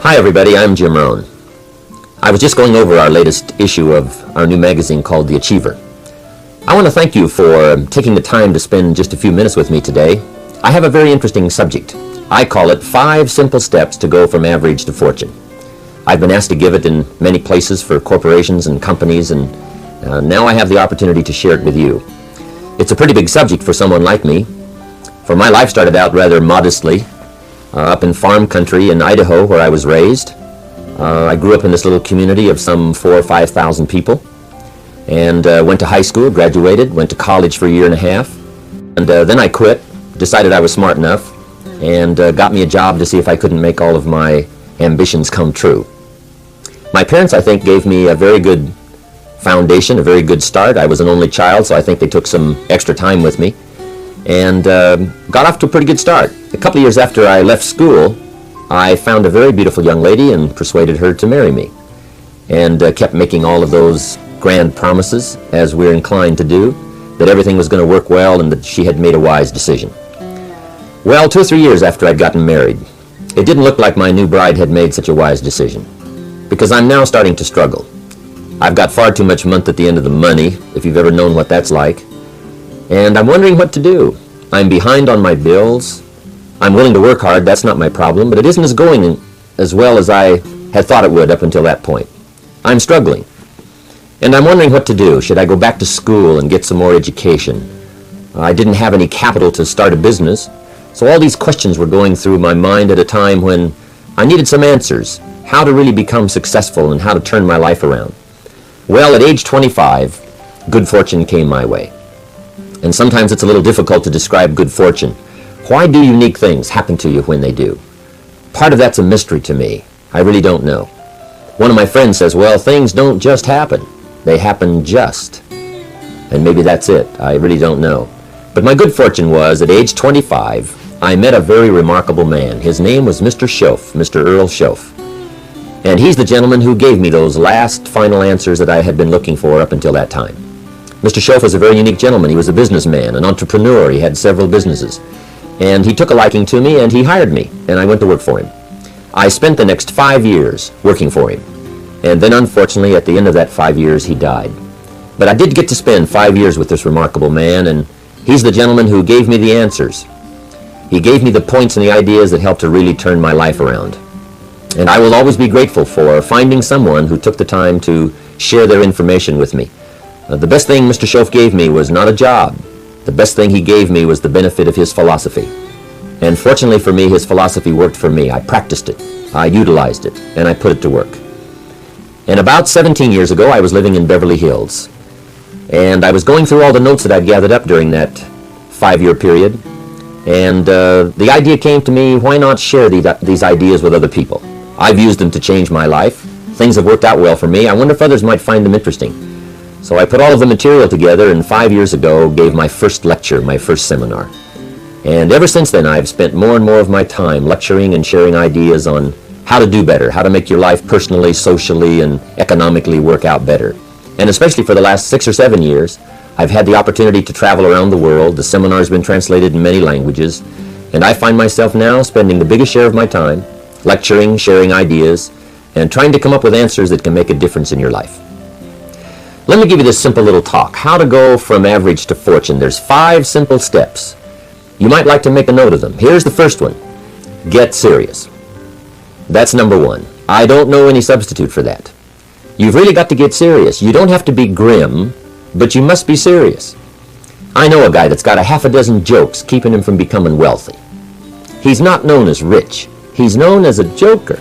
Hi everybody, I'm Jim Rohn. I was just going over our latest issue of our new magazine called The Achiever. I want to thank you for taking the time to spend just a few minutes with me today. I have a very interesting subject. I call it 5 Simple Steps to Go from Average to Fortune. I've been asked to give it in many places for corporations and companies, and now I have the opportunity to share it with you. It's a pretty big subject for someone like me. For my life started out rather modestly, up in farm country in Idaho where I was raised. I grew up in this little community of some 4,000 or 5,000 people, and went to high school, graduated, went to college for a year and a half, and then I quit, decided I was smart enough, and got me a job to see if I couldn't make all of my ambitions come true. My parents, I think, gave me a very good foundation, a very good start. I was an only child, so I think they took some extra time with me, and got off to a pretty good start. A couple of years after I left school, I found a very beautiful young lady and persuaded her to marry me, and kept making all of those grand promises, as we're inclined to do, that everything was going to work well and that she had made a wise decision. Well, 2 or 3 years after I'd gotten married, it didn't look like my new bride had made such a wise decision, because I'm now starting to struggle. I've got far too much month at the end of the money, if you've ever known what that's like, and I'm wondering what to do. I'm behind on my bills. I'm willing to work hard, that's not my problem, but it isn't going as well as I had thought it would up until that point. I'm struggling, and I'm wondering what to do. Should I go back to school and get some more education? I didn't have any capital to start a business, so all these questions were going through my mind at a time when I needed some answers, how to really become successful and how to turn my life around. Well, at age 25, good fortune came my way. And sometimes it's a little difficult to describe good fortune. Why do unique things happen to you when they do? Part of that's a mystery to me. I really don't know. One of my friends says, well, things don't just happen. They happen just. And maybe that's it. I really don't know. But my good fortune was, at age 25, I met a very remarkable man. His name was Mr. Schoaf, Mr. Earl Schoaf. And he's the gentleman who gave me those last final answers that I had been looking for up until that time. Mr. Schoaf was a very unique gentleman. He was a businessman, an entrepreneur. He had several businesses. And he took a liking to me, and he hired me, and I went to work for him. I spent the next 5 years working for him, and then unfortunately at the end of that 5 years he died. But I did get to spend 5 years with this remarkable man, and he's the gentleman who gave me the answers. He gave me the points and the ideas that helped to really turn my life around. And I will always be grateful for finding someone who took the time to share their information with me. The best thing Mr. Schoaf gave me was not a job. The best thing he gave me was the benefit of his philosophy. And fortunately for me, his philosophy worked for me. I practiced it, I utilized it, and I put it to work. And about 17 years ago, I was living in Beverly Hills. And I was going through all the notes that I'd gathered up during that 5-year period. And the idea came to me, why not share these ideas with other people? I've used them to change my life. Things have worked out well for me. I wonder if others might find them interesting. So I put all of the material together, and 5 years ago gave my first lecture, my first seminar. And ever since then I've spent more and more of my time lecturing and sharing ideas on how to do better, how to make your life personally, socially, and economically work out better. And especially for the last 6 or 7 years, I've had the opportunity to travel around the world. The seminar's been translated in many languages, and I find myself now spending the biggest share of my time lecturing, sharing ideas, and trying to come up with answers that can make a difference in your life. Let me give you this simple little talk, how to go from average to fortune. There's 5 simple steps. You might like to make a note of them. Here's the first one. Get serious. That's number 1. I don't know any substitute for that. You've really got to get serious. You don't have to be grim, but you must be serious. I know a guy that's got a half a dozen jokes keeping him from becoming wealthy. He's not known as rich. He's known as a joker,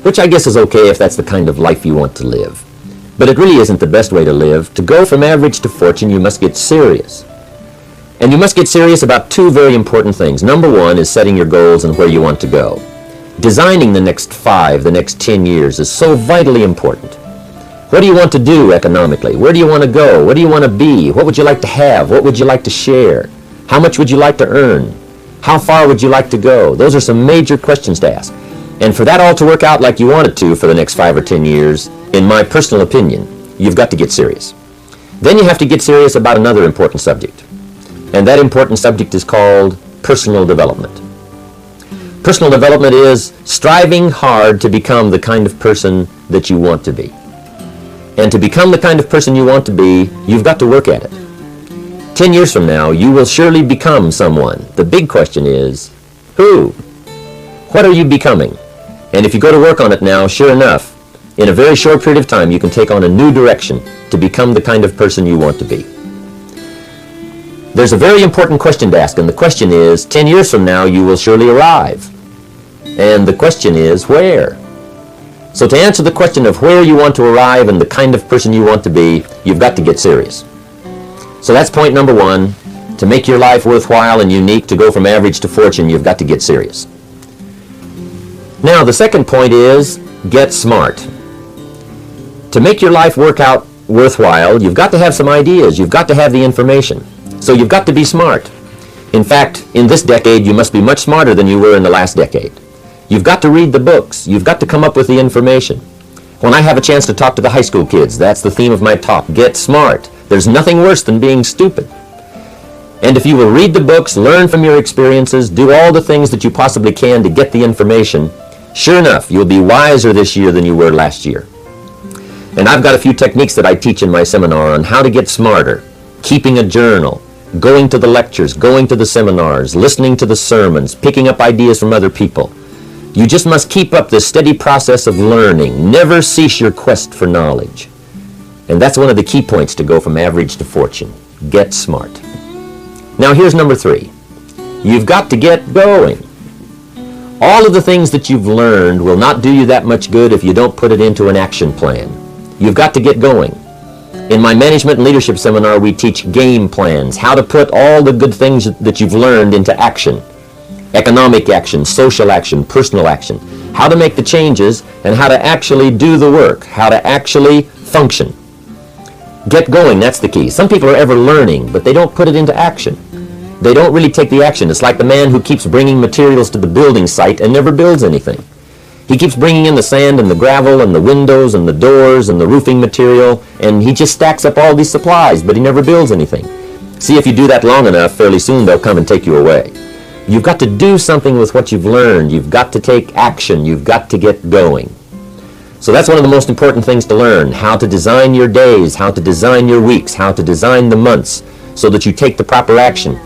which I guess is okay if that's the kind of life you want to live. But it really isn't the best way to live. To go from average to fortune, you must get serious. And you must get serious about 2 very important things. Number 1 is setting your goals and where you want to go. Designing the next 5, the next 10 years is so vitally important. What do you want to do economically? Where do you want to go? What do you want to be? What would you like to have? What would you like to share? How much would you like to earn? How far would you like to go? Those are some major questions to ask. And for that all to work out like you want it to for the next 5 or 10 years, in my personal opinion, you've got to get serious. Then you have to get serious about another important subject. And that important subject is called personal development. Personal development is striving hard to become the kind of person that you want to be. And to become the kind of person you want to be, you've got to work at it. 10 years from now, you will surely become someone. The big question is, who? What are you becoming? And if you go to work on it now, sure enough, in a very short period of time, you can take on a new direction to become the kind of person you want to be. There's a very important question to ask, and the question is, 10 years from now, you will surely arrive. And the question is, where? So to answer the question of where you want to arrive and the kind of person you want to be, you've got to get serious. So that's point number one. To make your life worthwhile and unique, to go from average to fortune, you've got to get serious. Now, the second point is, get smart. To make your life work out worthwhile, you've got to have some ideas. You've got to have the information. So you've got to be smart. In fact, in this decade, you must be much smarter than you were in the last decade. You've got to read the books. You've got to come up with the information. When I have a chance to talk to the high school kids, that's the theme of my talk. Get smart. There's nothing worse than being stupid. And if you will read the books, learn from your experiences, do all the things that you possibly can to get the information, sure enough, you'll be wiser this year than you were last year. And I've got a few techniques that I teach in my seminar on how to get smarter. Keeping a journal, going to the lectures, going to the seminars, listening to the sermons, picking up ideas from other people. You just must keep up this steady process of learning. Never cease your quest for knowledge. And that's one of the key points to go from average to fortune. Get smart. Now here's number 3. You've got to get going. All of the things that you've learned will not do you that much good if you don't put it into an action plan. You've got to get going. In my management and leadership seminar, we teach game plans, how to put all the good things that you've learned into action. Economic action, social action, personal action. How to make the changes and how to actually do the work, how to actually function. Get going, that's the key. Some people are ever learning, but they don't put it into action. They don't really take the action. It's like the man who keeps bringing materials to the building site and never builds anything. He keeps bringing in the sand and the gravel and the windows and the doors and the roofing material, and he just stacks up all these supplies, but he never builds anything. See, if you do that long enough, fairly soon they'll come and take you away. You've got to do something with what you've learned. You've got to take action. You've got to get going. So that's one of the most important things to learn, how to design your days, how to design your weeks, how to design the months, so that you take the proper action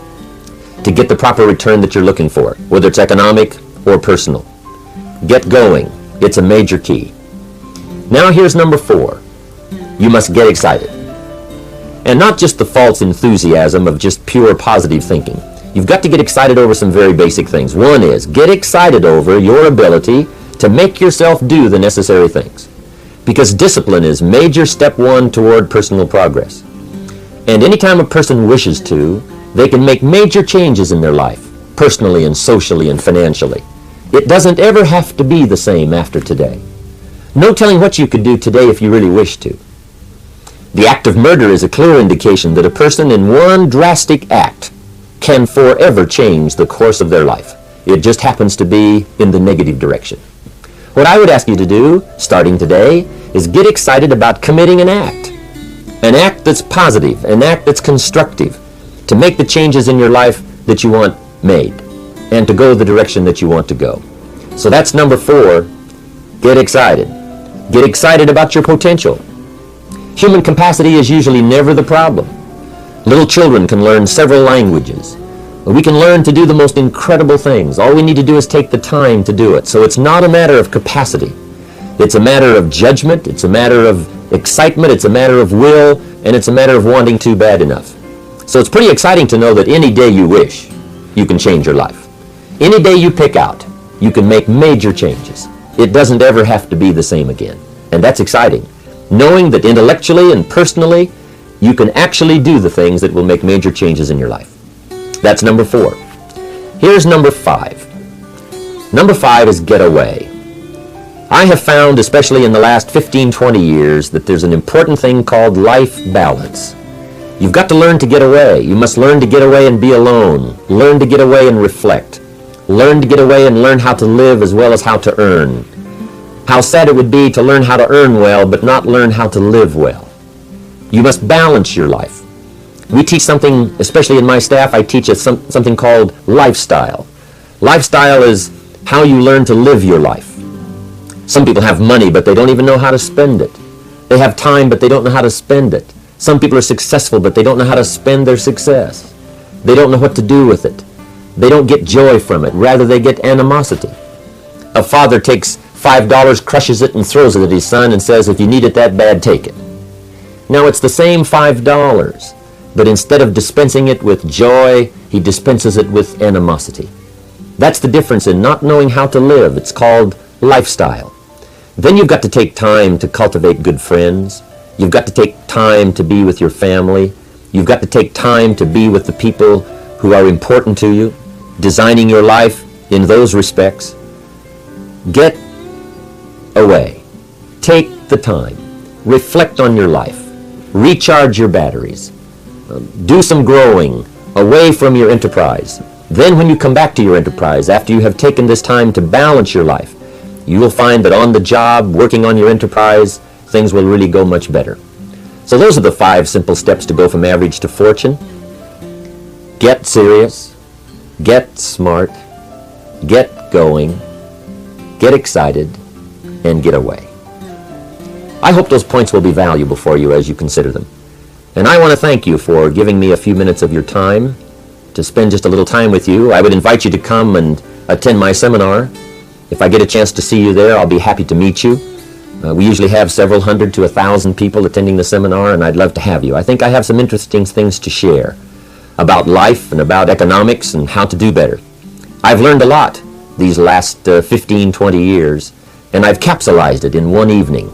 to get the proper return that you're looking for, whether it's economic or personal. Get going. It's a major key. Now here's number 4. You must get excited. And not just the false enthusiasm of just pure positive thinking. You've got to get excited over some very basic things. One is, get excited over your ability to make yourself do the necessary things. Because discipline is major step 1 toward personal progress. And anytime a person wishes to, they can make major changes in their life, personally and socially and financially. It doesn't ever have to be the same after today. No telling what you could do today if you really wish to. The act of murder is a clear indication that a person in one drastic act can forever change the course of their life. It just happens to be in the negative direction. What I would ask you to do, starting today, is get excited about committing an act that's positive, an act that's constructive, to make the changes in your life that you want made, and to go the direction that you want to go. So that's number 4, get excited. Get excited about your potential. Human capacity is usually never the problem. Little children can learn several languages. We can learn to do the most incredible things. All we need to do is take the time to do it. So it's not a matter of capacity. It's a matter of judgment. It's a matter of excitement. It's a matter of will. And it's a matter of wanting to bad enough. So it's pretty exciting to know that any day you wish, you can change your life. Any day you pick out, you can make major changes. It doesn't ever have to be the same again. And that's exciting. Knowing that intellectually and personally, you can actually do the things that will make major changes in your life. That's number 4. Here's number 5. Number 5 is get away. I have found, especially in the last 15-20 years, that there's an important thing called life balance. You've got to learn to get away. You must learn to get away and be alone. Learn to get away and reflect. Learn to get away and learn how to live as well as how to earn. How sad it would be to learn how to earn well but not learn how to live well. You must balance your life. We teach something, especially in my staff, I teach something called lifestyle. Lifestyle is how you learn to live your life. Some people have money, but they don't even know how to spend it. They have time, but they don't know how to spend it. Some people are successful, but they don't know how to spend their success. They don't know what to do with it. They don't get joy from it. Rather, they get animosity. A father takes $5, crushes it, and throws it at his son and says, if you need it that bad, take it. Now, it's the same $5, but instead of dispensing it with joy, he dispenses it with animosity. That's the difference in not knowing how to live. It's called lifestyle. Then you've got to take time to cultivate good friends. You've got to take time to be with your family. You've got to take time to be with the people who are important to you, designing your life in those respects. Get away. Take the time. Reflect on your life. Recharge your batteries. Do some growing away from your enterprise. Then when you come back to your enterprise, after you have taken this time to balance your life, you will find that on the job, working on your enterprise, things will really go much better. So those are the 5 simple steps to go from average to fortune. Get serious, get smart, get going, get excited, and get away. I hope those points will be valuable for you as you consider them. And I want to thank you for giving me a few minutes of your time to spend just a little time with you. I would invite you to come and attend my seminar. If I get a chance to see you there, I'll be happy to meet you. We usually have several hundred to 1,000 people attending the seminar, and I'd love to have you. I think I have some interesting things to share about life and about economics and how to do better. I've learned a lot these last 15, 20 years, and I've capsulized it in one evening.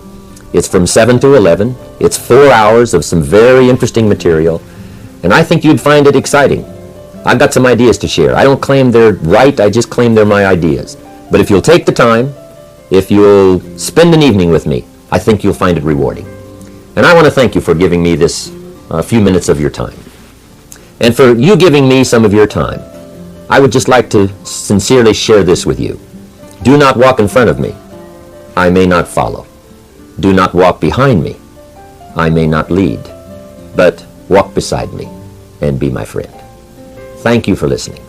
It's from 7 to 11. It's 4 hours of some very interesting material, and I think you'd find it exciting. I've got some ideas to share. I don't claim they're right, I just claim they're my ideas. But if you'll take the time, if you'll spend an evening with me, I think you'll find it rewarding. And I want to thank you for giving me this few minutes of your time. And for you giving me some of your time, I would just like to sincerely share this with you. Do not walk in front of me. I may not follow. Do not walk behind me. I may not lead. But walk beside me and be my friend. Thank you for listening.